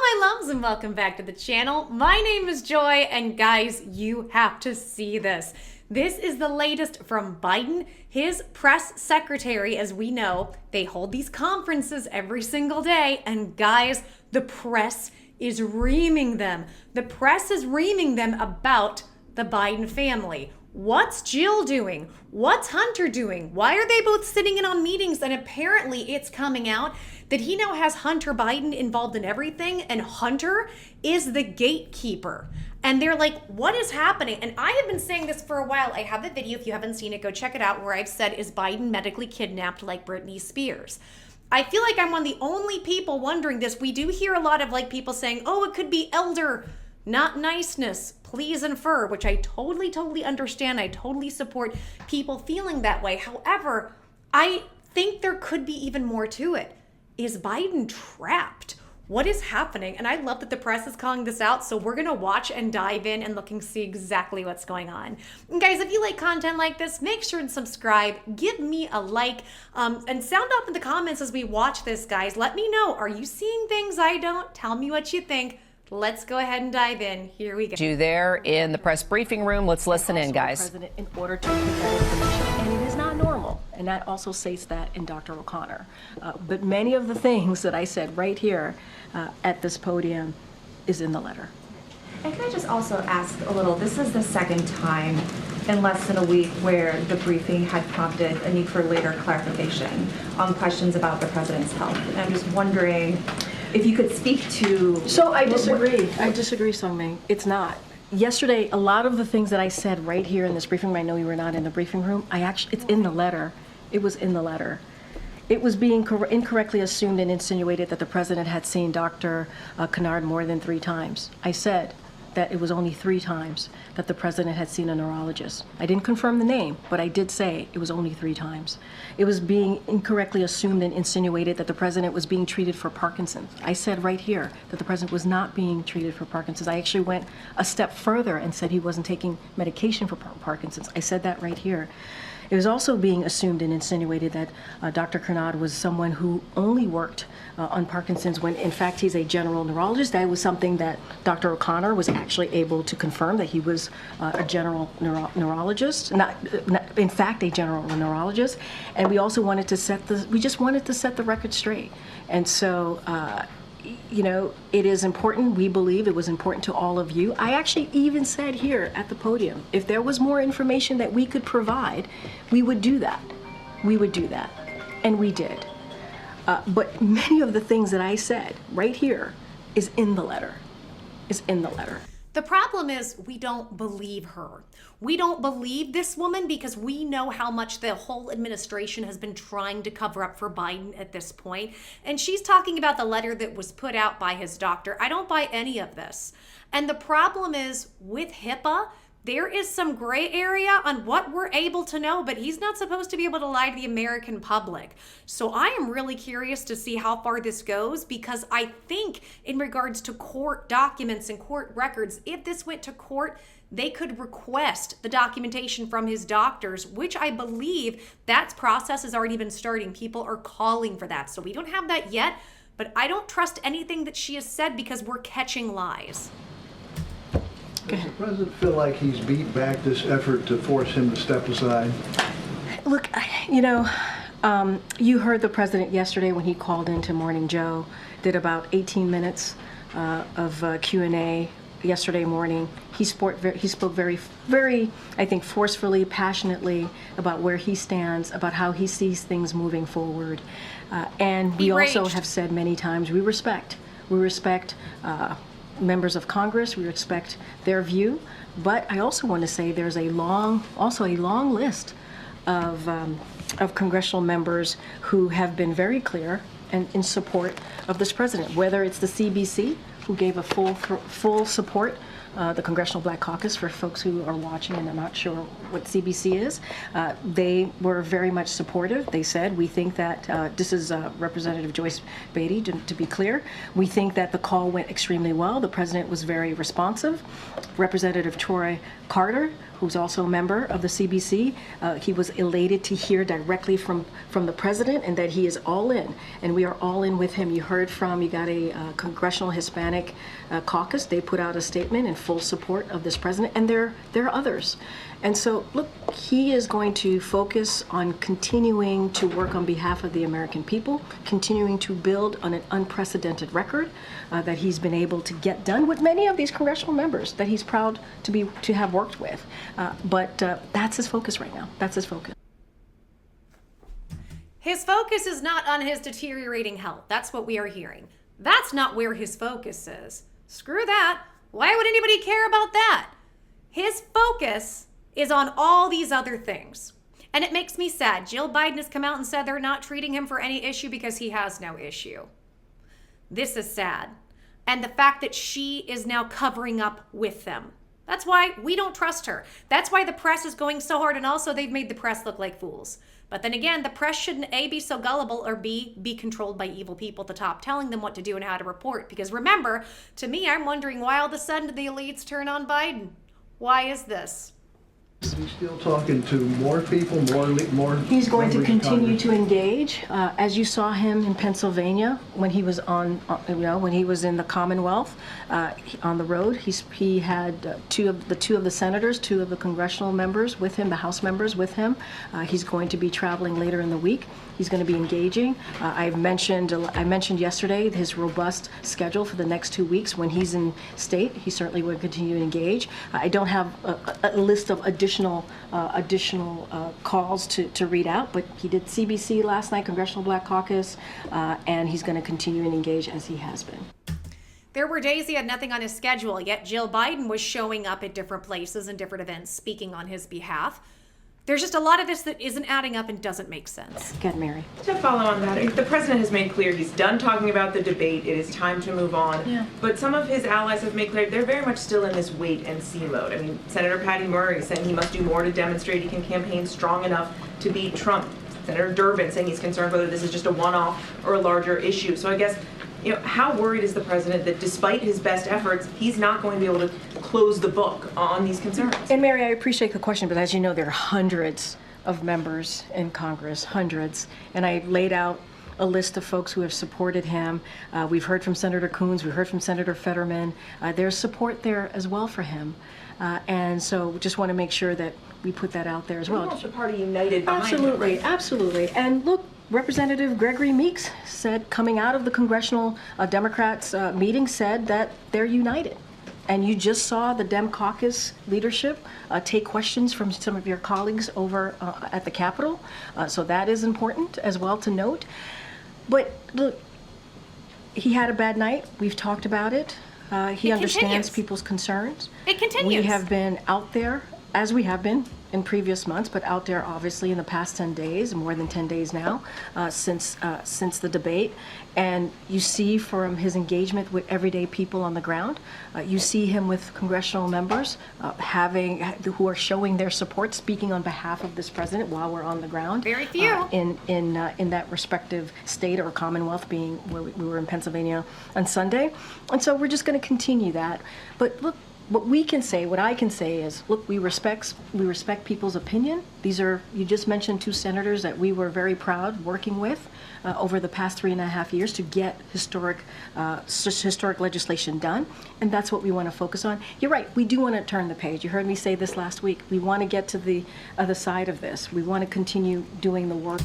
my loves, and welcome back to the channel. My name is Joy, and guys, you have to see this. This is the latest from Biden. His press secretary, as we know, they hold these conferences every single day, and guys, the press is reaming them. The press is reaming them about the Biden family. What's Jill doing? What's Hunter doing? Why are they both sitting in on meetings? And apparently it's coming out that he now has Hunter Biden involved in everything, and Hunter is the gatekeeper. And they're like, what is happening? And I have been saying this for a while. I have the video, if you haven't seen it, go check it out, where I've said, is Biden medically kidnapped like Britney Spears? I feel like I'm one of the only people wondering this. We do hear a lot of like people saying, oh, it could be elder, not niceness, please infer, which I totally understand. I totally support people feeling that way. However, I think there could be even more to it. Is Biden trapped? What is happening? And I love that the press is calling this out, so we're gonna watch and dive in and look and see exactly what's going on. And guys, if you like content like this, make sure and subscribe, give me a like, and sound off in the comments as we watch this, guys. Let me know, are you seeing things I don't? Tell me what you think. Let's go ahead and dive in. Here we go. You there in the press briefing room. Let's listen in, guys. President, in order to get that information, and it is not normal, and that also states that in Dr. O'Connor. But many of the things that I said right here at this podium is in the letter. And can I just also ask a little, this is the second time in less than a week where the briefing had prompted a need for later clarification on questions about the president's health. And I'm just wondering if you could speak to... So I disagree. I disagree, Sungmin. It's not. Yesterday, a lot of the things that I said right here in this briefing room, I know you were not in the briefing room, it's in the letter. It was in the letter. It was being incorrectly assumed and insinuated that the president had seen Dr. Kennard more than 3 times. I said that it was only 3 times that the president had seen a neurologist. I didn't confirm the name, but I did say it was only 3 times. It was being incorrectly assumed and insinuated that the president was being treated for Parkinson's. I said right here that the president was not being treated for Parkinson's. I actually went a step further and said he wasn't taking medication for Parkinson's. I said that right here. It was also being assumed and insinuated that Dr. Kennard was someone who only worked on Parkinson's when in fact he's a general neurologist. That was something that Dr. O'Connor was actually able to confirm, that he was a general neurologist, in fact a general neurologist. And we also wanted to we just wanted to set the record straight. And so, you know, it is important. We believe it was important to all of you. I actually even said here at the podium, if there was more information that we could provide, we would do that. We would do that. And we did. But many of the things that I said right here is in the letter. Is in the letter. The problem is we don't believe her. We don't believe this woman because we know how much the whole administration has been trying to cover up for Biden at this point. And she's talking about the letter that was put out by his doctor. I don't buy any of this. And the problem is with HIPAA, there is some gray area on what we're able to know, but he's not supposed to be able to lie to the American public. So I am really curious to see how far this goes, because I think in regards to court documents and court records, if this went to court, they could request the documentation from his doctors, which I believe that process has already been starting. People are calling for that. So we don't have that yet, but I don't trust anything that she has said because we're catching lies. Does the president feel like he's beat back this effort to force him to step aside? Look, you know, you heard the president yesterday when he called into Morning Joe, did about 18 minutes of Q&A yesterday morning. He spoke very, I think, forcefully, passionately about where he stands, about how he sees things moving forward. And we also have said many times, we respect members of Congress, we respect their view, but I also want to say there's a long list of congressional members who have been very clear and in support of this president, whether it's the CBC, who gave a full support the Congressional Black Caucus, for folks who are watching and are not sure what CBC is. They were very much supportive. They said, we think that, this is Representative Joyce Beatty, to be clear, we think that the call went extremely well. The president was very responsive. Representative Troy Carter, who's also a member of the CBC, he was elated to hear directly from the president and that he is all in, and we are all in with him. You got a Congressional Hispanic Caucus. They put out a statement in full support of this president, and there are others. And so, look, he is going to focus on continuing to work on behalf of the American people, continuing to build on an unprecedented record that he's been able to get done with many of these congressional members that he's proud to have worked with. But that's his focus right now. That's his focus. His focus is not on his deteriorating health. That's what we are hearing. That's not where his focus is. Screw that. Why would anybody care about that? His focus is on all these other things. And it makes me sad. Jill Biden has come out and said they're not treating him for any issue because he has no issue. This is sad. And the fact that she is now covering up with them. That's why we don't trust her. That's why the press is going so hard, and also they've made the press look like fools. But then again, the press shouldn't A, be so gullible, or B, be controlled by evil people at the top, telling them what to do and how to report. Because remember, to me, I'm wondering why all of a sudden the elites turn on Biden. Why is this? He's still talking to more people, more. He's going to members of continue Congress. to engage, as you saw him in Pennsylvania when he was when he was in the Commonwealth on the road. He had two of the senators, two of the congressional members with him, the House members with him. He's going to be traveling later in the week. He's going to be engaging. I mentioned yesterday his robust schedule for the next 2 weeks. When he's in state, he certainly will continue to engage. I don't have a list of additional calls to read out, but he did CBC last night, Congressional Black Caucus, and he's going to continue and engage as he has been. There were days he had nothing on his schedule, yet Jill Biden was showing up at different places and different events, speaking on his behalf. There's just a lot of this that isn't adding up and doesn't make sense. Go ahead, Mary. To follow on that, the president has made clear he's done talking about the debate. It is time to move on. Yeah. But some of his allies have made clear they're very much still in this wait and see mode. I mean, Senator Patty Murray saying he must do more to demonstrate he can campaign strong enough to beat Trump. Senator Durbin saying he's concerned whether this is just a one-off or a larger issue. So I guess, how worried is the president that despite his best efforts, he's not going to be able to close the book on these concerns? And Mary, I appreciate the question, but as you know, there are hundreds of members in Congress, hundreds. And I laid out a list of folks who have supported him. We've heard from Senator Coons, we've heard from Senator Fetterman. There's support there as well for him. And so we just want to make sure that we put that out there as well. The party united behind him, Absolutely, right? absolutely. And look, Representative Gregory Meeks said, coming out of the Congressional Democrats meeting, said that they're united. And you just saw the Dem Caucus leadership take questions from some of your colleagues over at the Capitol. So that is important as well to note. But look, he had a bad night. We've talked about it. He understands continues. People's concerns. It continues. We have been out there, as we have been in previous months, but out there obviously in the past 10 days, more than 10 days now, since the debate. And you see from his engagement with everyday people on the ground, you see him with congressional members who are showing their support, speaking on behalf of this president while we're on the ground. Very few. In that respective state or Commonwealth, being where we were in Pennsylvania on Sunday. And so we're just going to continue that. But look, what I can say is, look, we respect people's opinion. You just mentioned two senators that we were very proud working with over the past 3.5 years to get historic legislation done, and that's what we want to focus on. You're right, we do want to turn the page. You heard me say this last week. We want to get to the other side of this. We want to continue doing the work.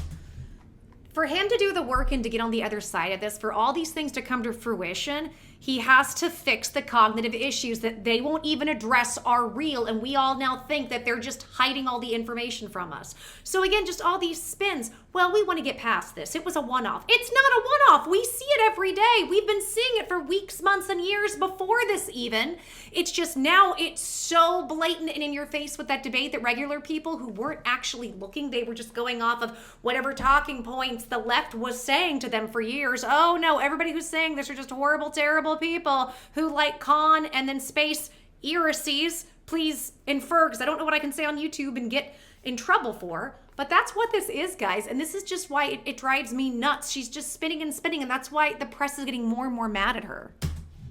For him to do the work and to get on the other side of this, for all these things to come to fruition, he has to fix the cognitive issues that they won't even address are real, and we all now think that they're just hiding all the information from us. So again, just all these spins. Well, we want to get past this. It was a one-off. It's not a one-off. We see it every day. We've been seeing it for weeks, months, and years before this even. It's just now it's so blatant and in your face with that debate that regular people who weren't actually looking, they were just going off of whatever talking points the left was saying to them for years. Oh no, everybody who's saying this are just horrible, terrible people who like con and then space heresies, please infer, because I don't know what I can say on YouTube and get in trouble for. But that's what this is, guys. And this is just why it drives me nuts. She's just spinning and spinning, and that's why the press is getting more and more mad at her.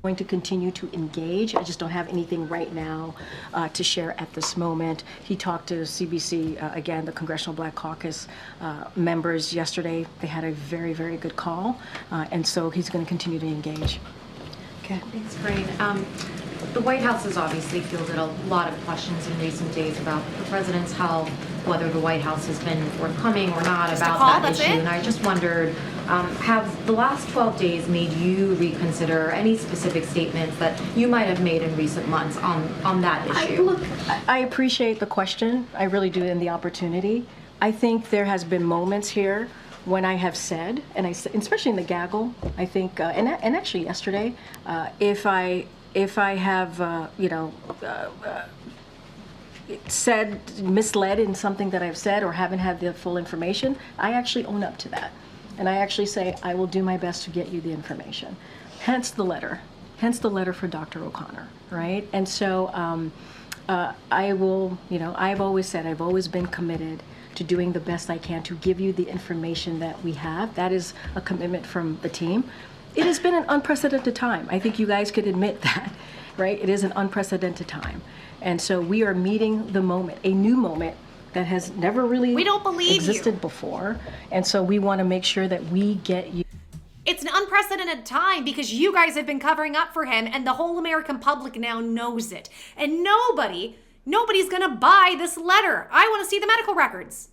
Going to continue to engage. I just don't have anything right now to share at this moment. He talked to CBC, again, the Congressional Black Caucus members yesterday. They had a very, very good call, and so he's going to continue to engage. Okay. Thanks, Corinne. The White House has obviously fielded a lot of questions in recent days about the president's health, whether the White House has been forthcoming or not about that issue. And I just wondered, have the last 12 days made you reconsider any specific statements that you might have made in recent months on that issue? I appreciate the question. I really do, and the opportunity. I think there has been moments here when I have said, and especially in the gaggle, I think, and actually yesterday, if I have, said, misled in something that I've said or haven't had the full information, I actually own up to that. And I actually say, I will do my best to get you the information. Hence the letter for Dr. O'Connor, right? And so I will, I've always said, I've always been committed to doing the best I can to give you the information that we have. That is a commitment from the team. It has been an unprecedented time. I think you guys could admit that, right? It is an unprecedented time. And so we are meeting the moment, a new moment that has never really existed before. And so we want to make sure that we get you. It's an unprecedented time because you guys have been covering up for him, and the whole American public now knows it. And nobody's gonna buy this letter. I want to see the medical records.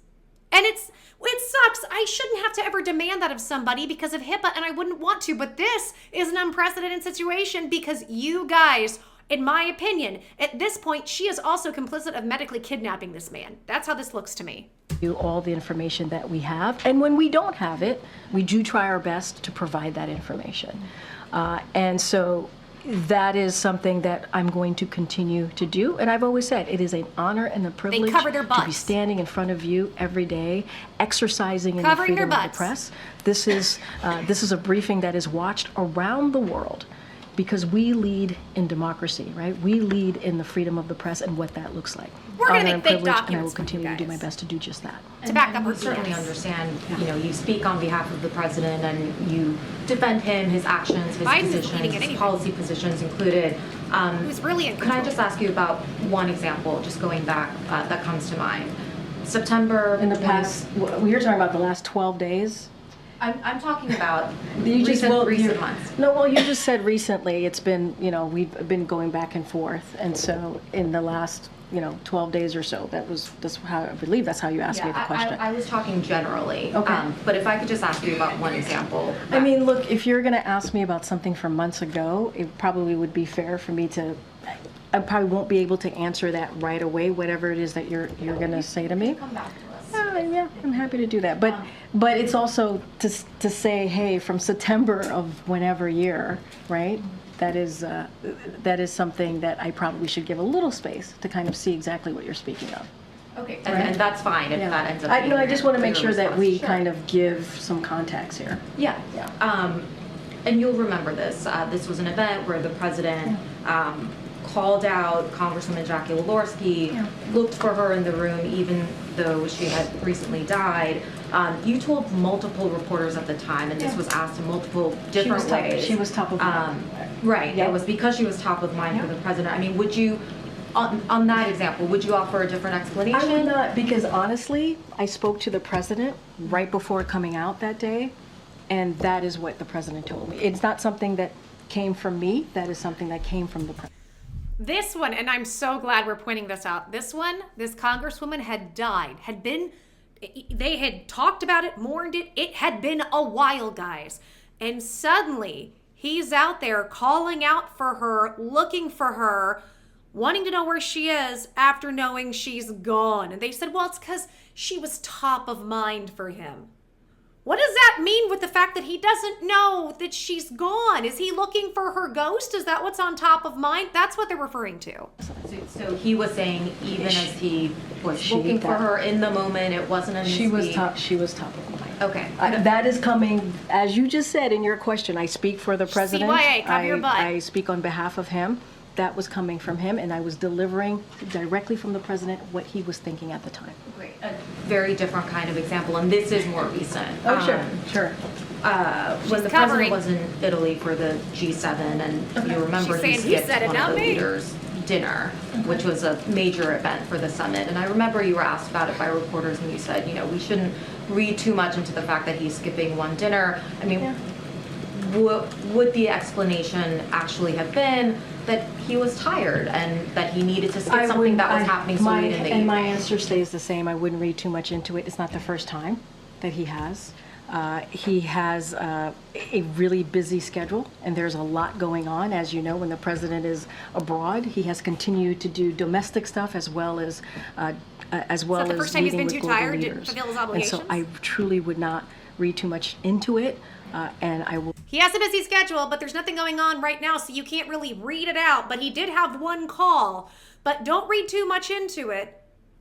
And it sucks. I shouldn't have to ever demand that of somebody because of HIPAA, and I wouldn't want to. But this is an unprecedented situation because you guys, in my opinion, at this point, she is also complicit of medically kidnapping this man. That's how this looks to me. All the information that we have, and when we don't have it, we do try our best to provide that information. And so that is something that I'm going to continue to do. And I've always said it is an honor and a privilege to be standing in front of you every day, exercising in the freedom of the press. This is a briefing that is watched around the world because we lead in democracy, right? We lead in the freedom of the press and what that looks like. We're going to make fake documents. And I will continue to do my best to do just that. To back up, we certainly understand, you speak on behalf of the president and you defend him, his actions, his positions, his policy positions included. Who's really in control. Can I just ask you about one example, just going back, that comes to mind? September. In the past, you're talking about the last 12 days? I'm talking about recent months. No, well, you just said recently. It's been, we've been going back and forth, and so in the last, 12 days or so, that's how I believe that's how you asked me the question. I was talking generally. Okay. But if I could just ask you about one example. I mean, look, if you're going to ask me about something from months ago, it probably would be fair for me to. I probably won't be able to answer that right away. Whatever it is that you're going to say to me. Come back to us. Yeah, I'm happy to do that. But it's also to say, hey, from September of whenever year, right? That is something that I probably should give a little space to kind of see exactly what you're speaking of. Okay, and that's fine if that ends up being I just want to make sure that we kind of give some context here. Yeah. And you'll remember this. This was an event where the president called out Congresswoman Jackie Walorski, looked for her in the room even though she had recently died. You told multiple reporters at the time, and this was asked in multiple different ways. She was top of mind. Right, it was because she was top of mind for the president. I mean, would you, on that example, would you offer a different explanation? I would not, because honestly, I spoke to the president right before coming out that day, and that is what the president told me. It's not something that came from me, that is something that came from the president. This one, and I'm so glad we're pointing this out, this congresswoman had died, they had talked about it, mourned it. It had been a while, guys. And suddenly, he's out there calling out for her, looking for her, wanting to know where she is after knowing she's gone. And they said, well, it's because she was top of mind for him. What does that mean with the fact that he doesn't know that she's gone? Is he looking for her ghost? Is that what's on top of mind? That's what they're referring to. So he was saying even as he was looking for her in the moment, it wasn't a mistake. She was top of mind. Okay. That is coming, as you just said in your question, I speak for the president. CYA, cover your butt. I speak on behalf of him. that was coming from him, and I was delivering directly from the president what he was thinking at the time. Great. A very different kind of example, and this is more recent. Oh, sure. When the president was in Italy for the G7, and you remember he skipped one of the leaders' dinner, which was a major event for the summit. And I remember you were asked about it by reporters, and you said, you know, we shouldn't read too much into the fact that he's skipping one dinner. I mean, would the explanation actually have been that he was tired and that he needed to skip something that was happening so late in the evening? And my answer stays the same. I wouldn't read too much into it. It's not the first time that he has. He has a really busy schedule, and there's a lot going on. As you know, when the president is abroad, he has continued to do domestic stuff as well as the first time he's been too tired to fulfill his obligations? And so I truly would not read too much into it, and I will. He has a busy schedule, but there's nothing going on right now, so you can't really read it out. But he did have one call, but don't read too much into it.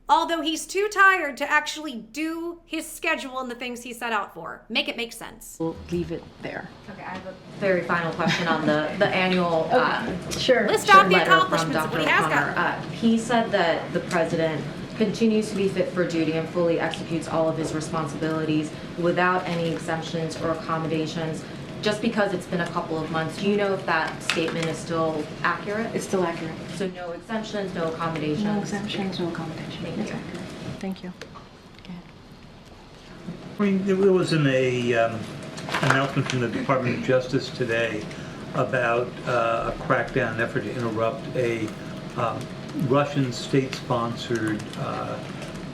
Although he's too tired to actually do his schedule and the things he set out for. Make it make sense. We'll leave it there. Okay, I have a very final question on the annual Sure. List off the letter accomplishments from of what Dr. he has O'Connor. got. He said that the president continues to be fit for duty and fully executes all of his responsibilities without any exemptions or accommodations. Just because it's been a couple of months, do you know if that statement is still accurate? It's still accurate. So no exemptions, no accommodations? No exemptions, no accommodations. Thank It's you. accurate. Thank you. Go ahead. I mean, there was an announcement from the Department of Justice today about a crackdown effort to interrupt a Russian state-sponsored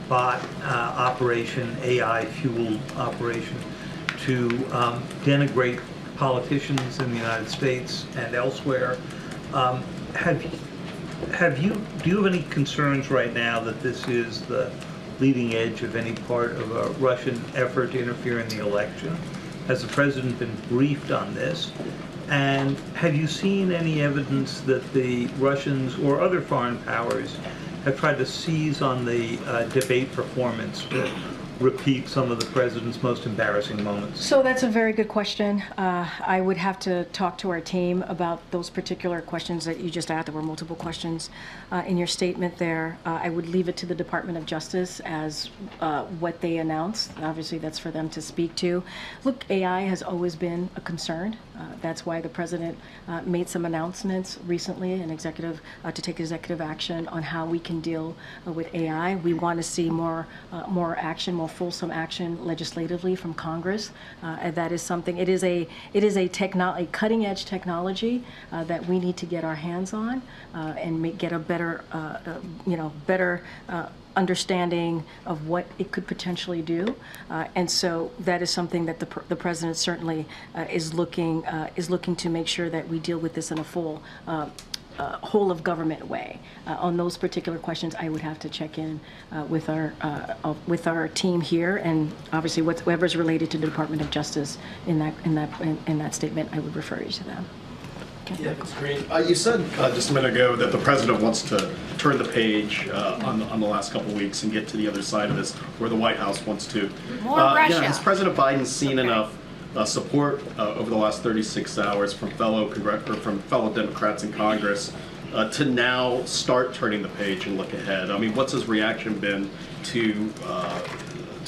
bot operation, AI-fueled operation, to denigrate politicians in the United States and elsewhere. Do you have any concerns right now that this is the leading edge of any part of a Russian effort to interfere in the election? Has the president been briefed on this? And have you seen any evidence that the Russians or other foreign powers have tried to seize on the debate performance to repeat some of the president's most embarrassing moments? So that's a very good question. I would have to talk to our team about those particular questions that you just asked. There were multiple questions in your statement there. I would leave it to the Department of Justice as what they announced. Obviously, that's for them to speak to. Look, AI has always been a concern. That's why the president made some announcements recently, to take executive action on how we can deal with AI. We want to see more action, more fulsome action legislatively from Congress. And that is something. It is a cutting edge technology that we need to get our hands on and get a better understanding of what it could potentially do, and so that is something that the president certainly is looking to make sure that we deal with this in a full whole of government way. On those particular questions, I would have to check in with our team here, and obviously whatever's related to the Department of Justice in that statement, I would refer you to them. Yeah, that's great. You said just a minute ago that the president wants to turn the page on the last couple of weeks and get to the other side of this, where the White House wants to. More Russia. Yeah, has President Biden seen enough support over the last 36 hours from fellow Democrats in Congress to now start turning the page and look ahead? I mean, what's his reaction been to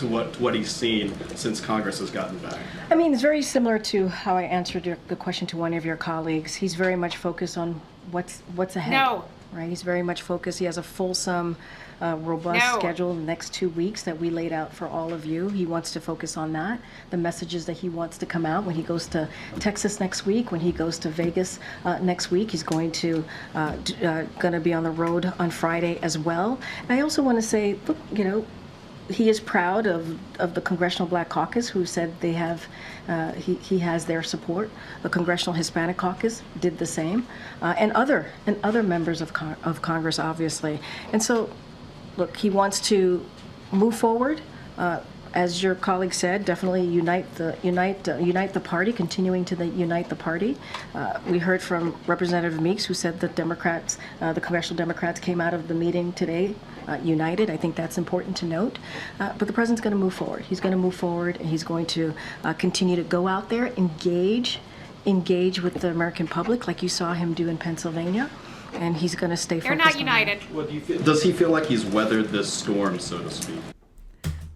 what he's seen since Congress has gotten back? I mean, it's very similar to how I answered the question to one of your colleagues. He's very much focused on what's ahead. No. Right? He's very much focused. He has a fulsome, robust schedule in the next 2 weeks that we laid out for all of you. He wants to focus on that, the messages that he wants to come out when he goes to Texas next week, when he goes to Vegas next week. He's going to be on the road on Friday as well. And I also want to say, look, he is proud of the Congressional Black Caucus, who said they have, he has their support. The Congressional Hispanic Caucus did the same, and other members of Congress, obviously. And so, look, he wants to move forward. As your colleague said, definitely unite the party, continuing to unite the party. We heard from Representative Meeks, who said that Democrats, the congressional Democrats, came out of the meeting today united. I think that's important to note. But the president's going to move forward. He's going to move forward, and he's going to continue to go out there, engage with the American public, like you saw him do in Pennsylvania. and he's going to stay They're focused not on that. united. What do you feel? Does he feel like he's weathered this storm, so to speak?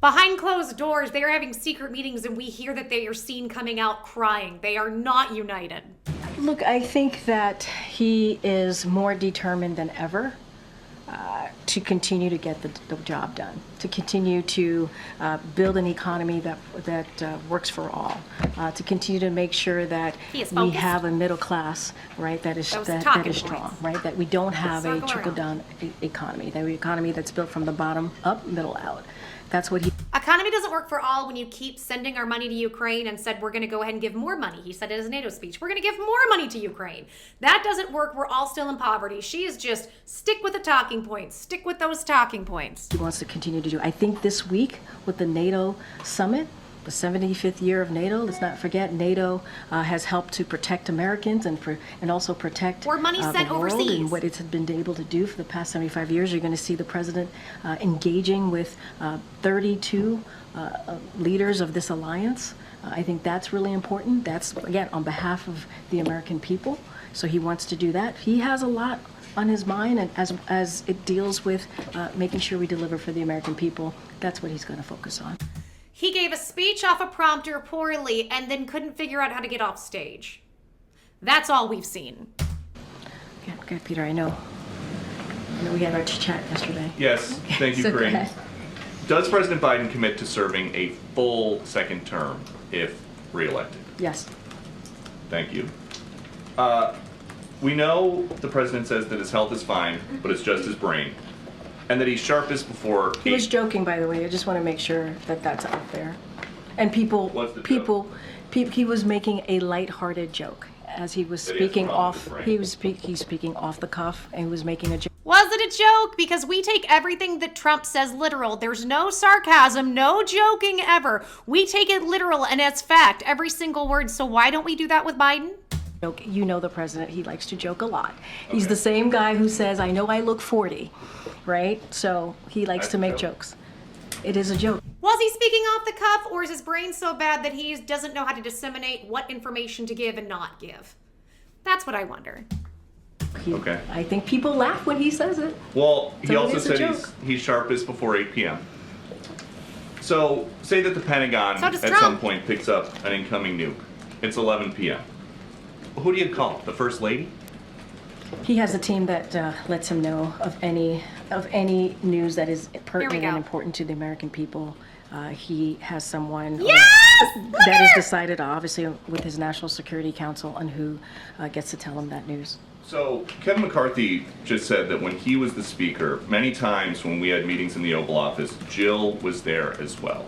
Behind closed doors, they are having secret meetings, and we hear that they are seen coming out crying. They are not united. Look, I think that he is more determined than ever to continue to get the job done, to continue to build an economy that works for all, to continue to make sure that we focused. have a middle class, right, that is Those that talking is strong, points. right, that we don't have a Circle around. trickle-down economy, that we economy that's built from the bottom up, middle out. That's what he. Economy doesn't work for all when you keep sending our money to Ukraine and said we're going to go ahead and give more money. He said it as a NATO speech. We're going to give more money to Ukraine. That doesn't work. We're all still in poverty. She is just stick with the talking points. Stick with those talking points. He wants to continue to do. I think this week with the NATO summit, the 75th year of NATO, let's not forget NATO has helped to protect Americans and also protect Or money sent the world overseas. and what it's been able to do for the past 75 years. You're going to see the president engaging with 32 leaders of this alliance. I think that's really important. That's, again, on behalf of the American people. So he wants to do that. He has a lot on his mind, and as it deals with making sure we deliver for the American people, that's what he's going to focus on. He gave a speech off a prompter poorly and then couldn't figure out how to get off stage. That's all we've seen. Okay, Peter, I know we had our chat yesterday. Yes, thank you, So go Corinne. ahead. Does President Biden commit to serving a full second term if reelected? Yes. Thank you. We know the president says that his health is fine, but it's just his brain, and that he's sharpest before He was joking, by the way. I just want to make sure that that's out there. And What's the joke? he was making a lighthearted joke as he was That he has a speaking problem off. with his brain. He's speaking off the cuff, and he was making a joke. Was it a joke? Because we take everything that Trump says literal. There's no sarcasm, no joking ever. We take it literal and as fact, every single word. So why don't we do that with Biden? You know the president, he likes to joke a lot. He's the same guy who says, I know I look 40, right? So he likes That's to a make joke. jokes. It is a joke. Was he speaking off the cuff, or is his brain so bad that he doesn't know how to disseminate what information to give and not give? That's what I wonder. Okay. I think people laugh when he says it. Well, he So it also is a said joke. he's sharpest before 8 p.m. So, say that the Pentagon So at does some Trump. point picks up an incoming nuke. It's 11 p.m. Who do you call? The First Lady? He has a team that lets him know of any news that is pertinent go. and important to the American people. He has someone Yes! that is decided, obviously, with his National Security Council on who gets to tell him that news. So, Kevin McCarthy just said that when he was the speaker, many times when we had meetings in the Oval Office, Jill was there as well.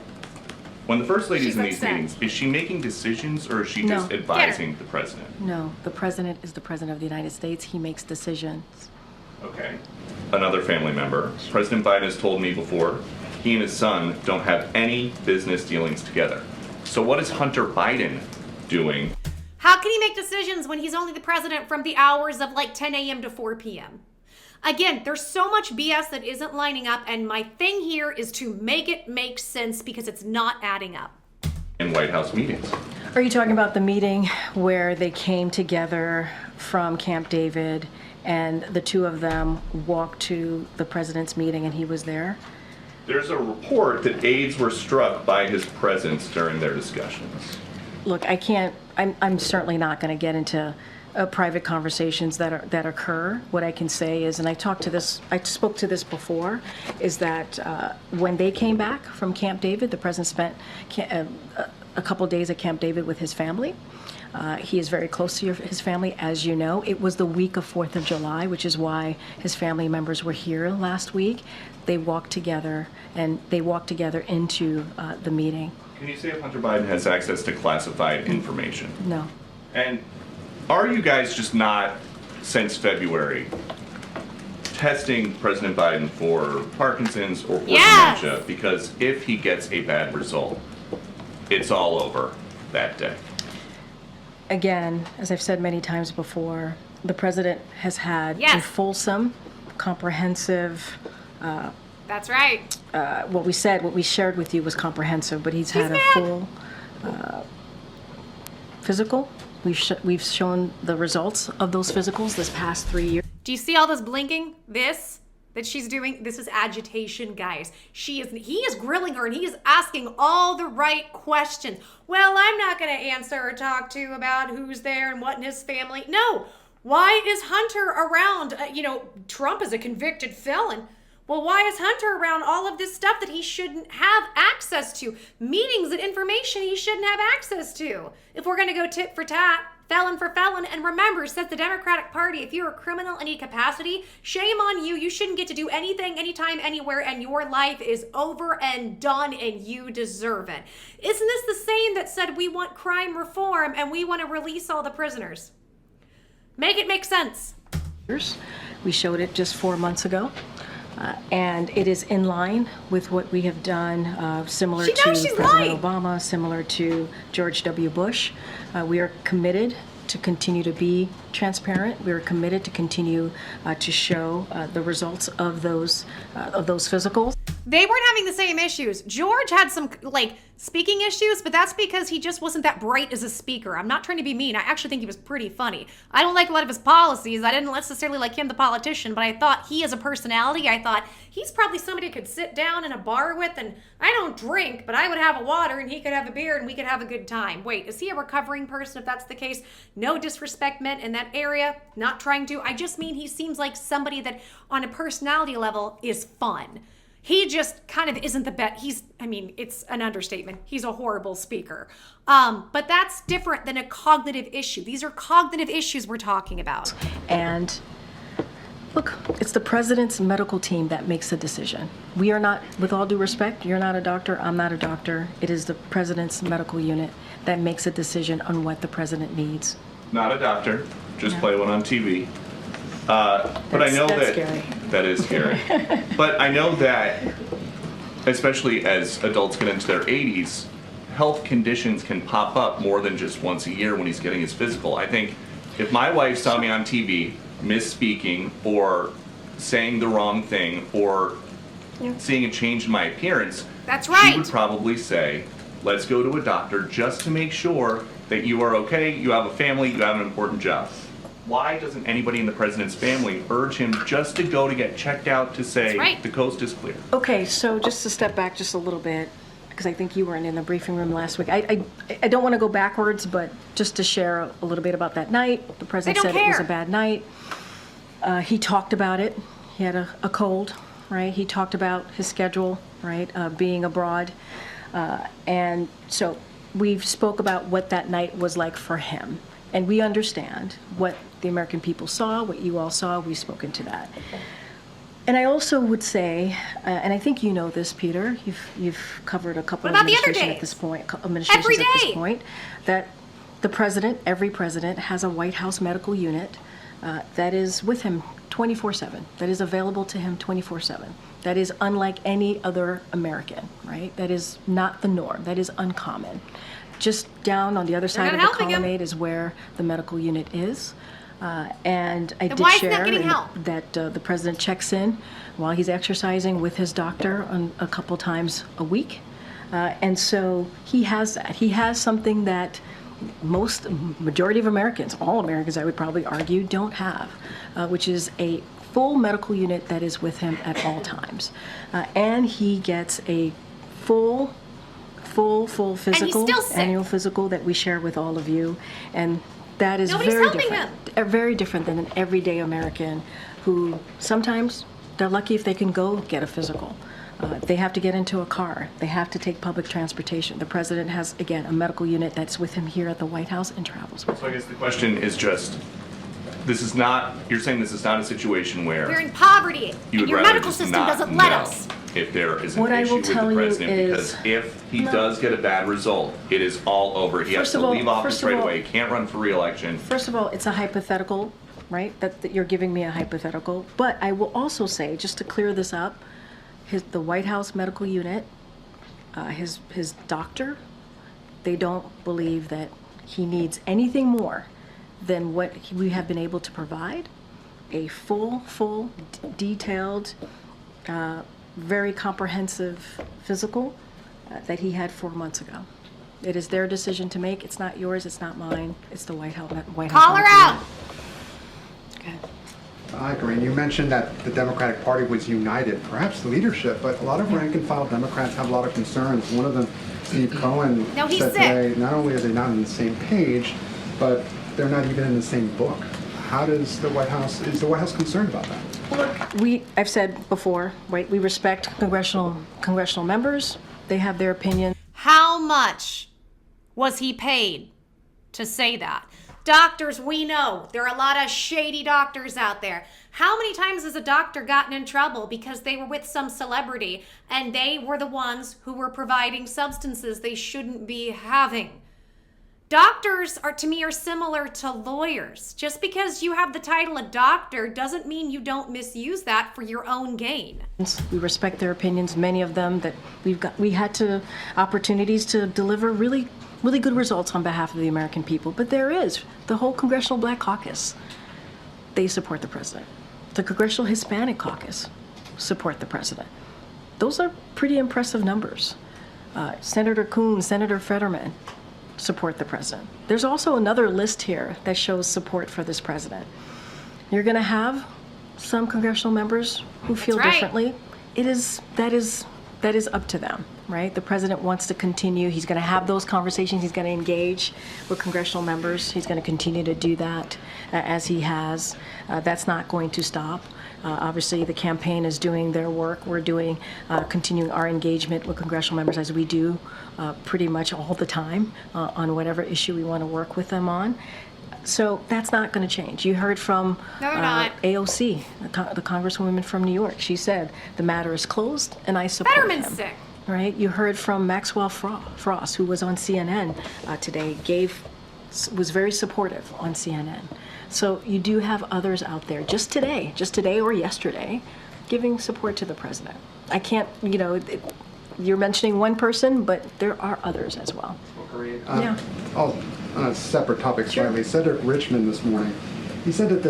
When the First Lady's She's in these upset. meetings, is she making decisions or is she No. just advising the president? No, the president is the president of the United States. He makes decisions. Okay. Another family member. President Biden has told me before he and his son don't have any business dealings together. So what is Hunter Biden doing? How can he make decisions when he's only the president from the hours of like 10 a.m. to 4 p.m.? Again, there's so much BS that isn't lining up, and my thing here is to make it make sense because it's not adding up. In White House meetings. Are you talking about the meeting where they came together from Camp David and the two of them walked to the president's meeting and he was there? There's a report that aides were struck by his presence during their discussions. Look, I'm certainly not going to get into private conversations that occur. What I can say is, and I spoke to this before, is that when they came back from Camp David, the president spent a couple days at Camp David with his family. He is very close to his family, as you know. It was the week of 4th of July, which is why his family members were here last week. They walked together, and they walked together into the meeting. Can you say if Hunter Biden has access to classified information? No. And are you guys just not, since February, testing President Biden for Parkinson's or Yes! dementia? Because if he gets a bad result, it's all over that day. Again, as I've said many times before, the president has had a Yes. fulsome, comprehensive, That's right. what we shared with you was comprehensive, but he's had a mad. full physical, We've shown the results of those physicals this past 3 years. Do you see all this blinking? This that she's doing, this is agitation, guys. He is grilling her and he is asking all the right questions. Well, I'm not going to answer or talk to about who's there and what in his family. No. Why is Hunter around? Trump is a convicted felon. Well, why is Hunter around all of this stuff that he shouldn't have access to? Meetings and information he shouldn't have access to. If we're going to go tit for tat, felon for felon, and remember, says the Democratic Party, if you're a criminal in any capacity, shame on you. You shouldn't get to do anything, anytime, anywhere, and your life is over and done, and you deserve it. Isn't this the same that said we want crime reform and we want to release all the prisoners? Make it make sense. We showed it just 4 months ago. And it is in line with what we have done, similar to President Obama, similar to George W. Bush. We are committed to continue to be transparent. We are committed to continue to show the results of those physicals. They weren't having the same issues. George had some speaking issues, but that's because he just wasn't that bright as a speaker. I'm not trying to be mean. I actually think he was pretty funny. I don't like a lot of his policies. I didn't necessarily like him, the politician, but I thought he as a personality, I thought he's probably somebody I could sit down in a bar with, and I don't drink, but I would have a water and he could have a beer and we could have a good time. Wait, is he a recovering person if that's the case? No disrespect meant in that area. Not trying to. I just mean he seems like somebody that on a personality level is fun. He just kind of isn't the best. It's an understatement. He's a horrible speaker. But that's different than a cognitive issue. These are cognitive issues we're talking about. And look, it's the president's medical team that makes the decision. We are not, with all due respect, you're not a doctor, I'm not a doctor. It is the president's medical unit that makes a decision on what the president needs. Not a doctor, just play one on TV. But I know that's that scary. That is scary. But I know that, especially as adults get into their 80s, health conditions can pop up more than just once a year when he's getting his physical. I think if my wife saw me on TV misspeaking or saying the wrong thing or seeing a change in my appearance, that's right. She would probably say, let's go to a doctor just to make sure that you are okay, you have a family, you have an important job. Why doesn't anybody in the president's family urge him just to go to get checked out to say the coast is clear? Okay, so just to step back just a little bit, because I think you weren't in the briefing room last week. I don't want to go backwards, but just to share a little bit about that night. The president said it was a bad night. He talked about it. He had a cold, right? He talked about his schedule, right, being abroad. And so we spoke about what that night was like for him. And we understand what the American people saw, what you all saw. We've spoken to that. And I also would say, and I think you know this, Peter, you've covered a couple of administrations at this point, that the president, every president, has a White House medical unit that is with him 24/7, that is available to him 24/7. That is unlike any other American, right? That is not the norm. That is uncommon. Just down on the other side of the colonnade is where the medical unit is. And I did share that the president checks in while he's exercising with his doctor a couple times a week. And so he has that. He has something that majority of Americans, all Americans I would probably argue, don't have, which is a full medical unit that is with him at all times. And he gets a full physical, annual physical that we share with all of you. And that is very different than an everyday American who sometimes they're lucky if they can go get a physical. They have to get into a car. They have to take public transportation. The president has, again, a medical unit that's with him here at the White House and travels with him. So I guess the question is just, you're saying this is not a situation where we're in poverty and your medical system doesn't let us. If there is an issue with the president, because if he does get a bad result, it is all over. He has to leave office right away. He can't run for re-election. First of all, it's a hypothetical, right? That you're giving me a hypothetical. But I will also say, just to clear this up, the White House medical unit, his doctor, they don't believe that he needs anything more than what we have been able to provide. A full, detailed, very comprehensive physical that he had 4 months ago. It is their decision to make. It's not yours. It's not mine. It's the White House. Call her out. Okay. I agree. And you mentioned that the Democratic Party was united, perhaps the leadership, but a lot of rank and file Democrats have a lot of concerns. One of them, Steve Cohen, No, he's said sick. today, not only are they not on the same page, but they're not even in the same book. How does the White House, is the White House concerned about that? Look, I've said before, right, we respect congressional members. They have their opinion. How much was he paid to say that? Doctors, we know there are a lot of shady doctors out there. How many times has a doctor gotten in trouble because they were with some celebrity and they were the ones who were providing substances they shouldn't be having? Doctors are, to me, are similar to lawyers. Just because you have the title of doctor doesn't mean you don't misuse that for your own gain. We respect their opinions, many of them that we had opportunities to deliver really good results on behalf of the American people. But there is the whole Congressional Black Caucus. They support the president. The Congressional Hispanic Caucus support the president. Those are pretty impressive numbers. Senator Coons, Senator Fetterman support the president. There's also another list here that shows support for this president. You're going to have some congressional members who feel differently. That is up to them, right? The president wants to continue. He's going to have those conversations. He's going to engage with congressional members. He's going to continue to do that as he has. That's not going to stop. Obviously, the campaign is doing their work. We're continuing our engagement with congressional members as we do pretty much all the time on whatever issue we want to work with them on. So that's not going to change. You heard from AOC, the Congresswoman from New York. She said the matter is closed, and I support Fetterman's him. sick. Right? You heard from Maxwell Frost, who was on CNN today, was very supportive on CNN. So you do have others out there, just today or yesterday, giving support to the president. I can't, you're mentioning one person, but there are others as well. Yeah. Oh, on a separate topic slightly. Cedric Richmond this morning, he said that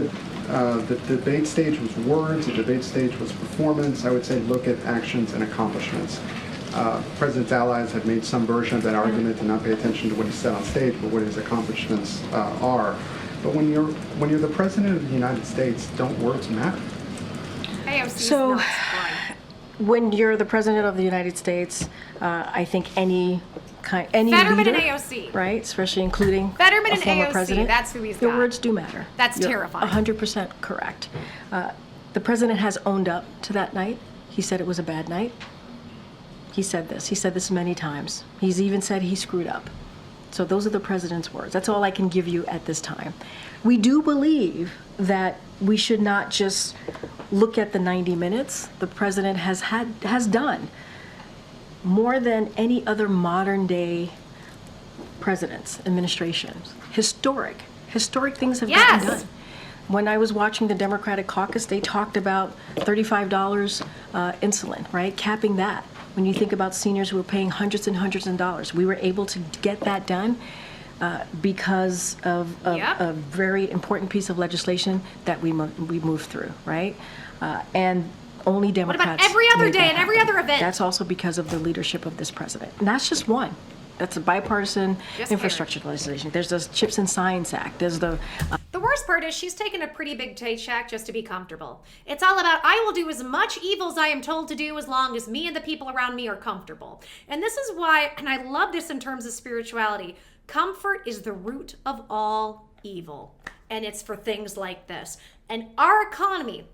the debate stage was words, the debate stage was performance. I would say look at actions and accomplishments. President's allies have made some version of that argument to not pay attention to what he said on stage, but what his accomplishments are. But when you're the president of the United States, don't words matter? So, when you're the president of the United States, I think any Fetterman leader, and AOC, right, especially including Fetterman a and former AOC, president, that's who he's your got. words do matter. That's You're terrifying. 100% correct. The president has owned up to that night. He said it was a bad night. He said this many times. He's even said he screwed up. So those are the president's words. That's all I can give you at this time. We do believe that we should not just look at the 90 minutes. The president has done more than any other modern day presidents, administrations. Historic things have gotten done. When I was watching the Democratic caucus, they talked about $35 insulin, right? Capping that. When you think about seniors who are paying hundreds and hundreds of dollars, we were able to get that done because of a very important piece of legislation that we moved through, right? And only Democrats. What about every other made day that and every happen. other event? That's also because of the leadership of this president. And that's just one. That's a bipartisan infrastructure legislation. There's the CHIPS and Science Act. There's the worst part is she's taken a pretty big paycheck just to be comfortable. It's all about, I will do as much evil as I am told to do as long as me and the people around me are comfortable. And this is why, and I love this in terms of spirituality, comfort is the root of all evil. And it's for things like this. And our economy,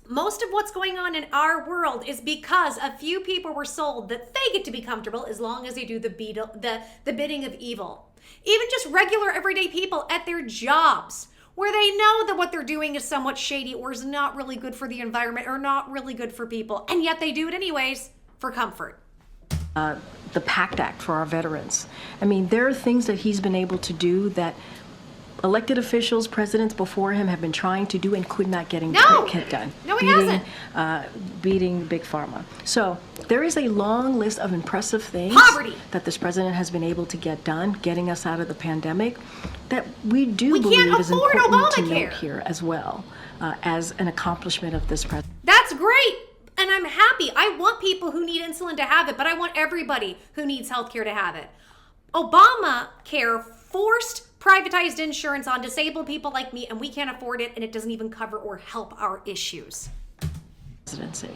most of what's going on in our world is because a few people were sold that they get to be comfortable as long as they do the bidding of evil. Even just regular everyday people at their jobs, where they know that what they're doing is somewhat shady or is not really good for the environment or not really good for people, and yet they do it anyways for comfort. The PACT Act for our veterans. I mean, there are things that he's been able to do that elected officials, presidents before him have been trying to do and could not get done. No, he hasn't. Beating Big Pharma. So there is a long list of impressive things that this president has been able to get done, getting us out of the pandemic, that we believe is important to note here as well as an accomplishment of this president. That's great. And I'm happy. I want people who need insulin to have it, but I want everybody who needs healthcare to have it. Obamacare forced privatized insurance on disabled people like me, and we can't afford it, and it doesn't even cover or help our issues. Presidency.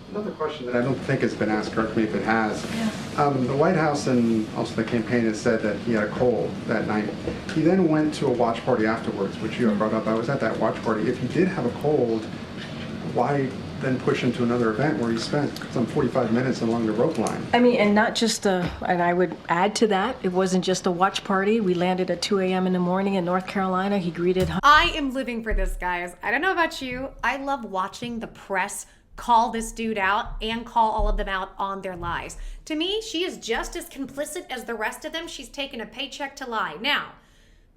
Another question that I don't think has been asked, correct me if it has. The White House and also the campaign has said that he had a cold that night. He then went to a watch party afterwards, which you have brought up. I was at that watch party. If he did have a cold, why then push him to another event where he spent some 45 minutes along the rope line? I mean, and not just and I would add to that, it wasn't just a watch party. We landed at 2 a.m. in the morning in North Carolina. He greeted. I am living for this, guys. I don't know about you. I love watching the press call this dude out and call all of them out on their lies. To me, she is just as complicit as the rest of them. She's taken a paycheck to lie. Now,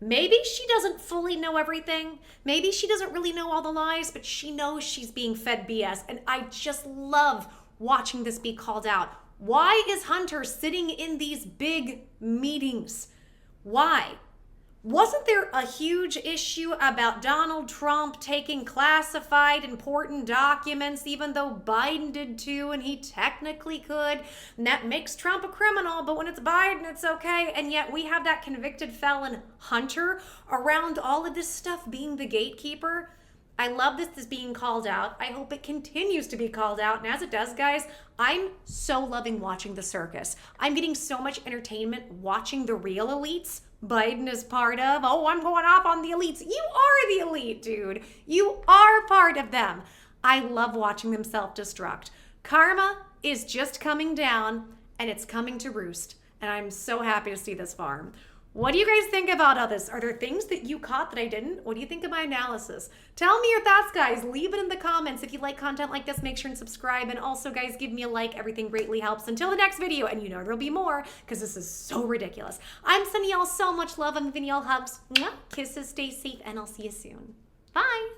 maybe she doesn't fully know everything. Maybe she doesn't really know all the lies, but she knows she's being fed BS. And I just love watching this be called out. Why is Hunter sitting in these big meetings? Why? Wasn't there a huge issue about Donald Trump taking classified important documents, even though Biden did too, and he technically could? And that makes Trump a criminal, but when it's Biden, it's okay. And yet we have that convicted felon Hunter around all of this stuff being the gatekeeper. I love this is being called out. I hope it continues to be called out. And as it does, guys, I'm so loving watching the circus. I'm getting so much entertainment watching the real elites Biden is part of. Oh, I'm going off on the elites. You are the elite, dude. You are part of them. I love watching them self-destruct. Karma is just coming down, and it's coming to roost. And I'm so happy to see this farm. What do you guys think about all this? Are there things that you caught that I didn't? What do you think of my analysis? Tell me your thoughts, guys. Leave it in the comments. If you like content like this, make sure and subscribe. And also, guys, give me a like. Everything greatly helps. Until the next video, and you know there'll be more, because this is so ridiculous. I'm sending y'all so much love. I'm giving y'all hugs. Mwah. Kisses, stay safe, and I'll see you soon. Bye.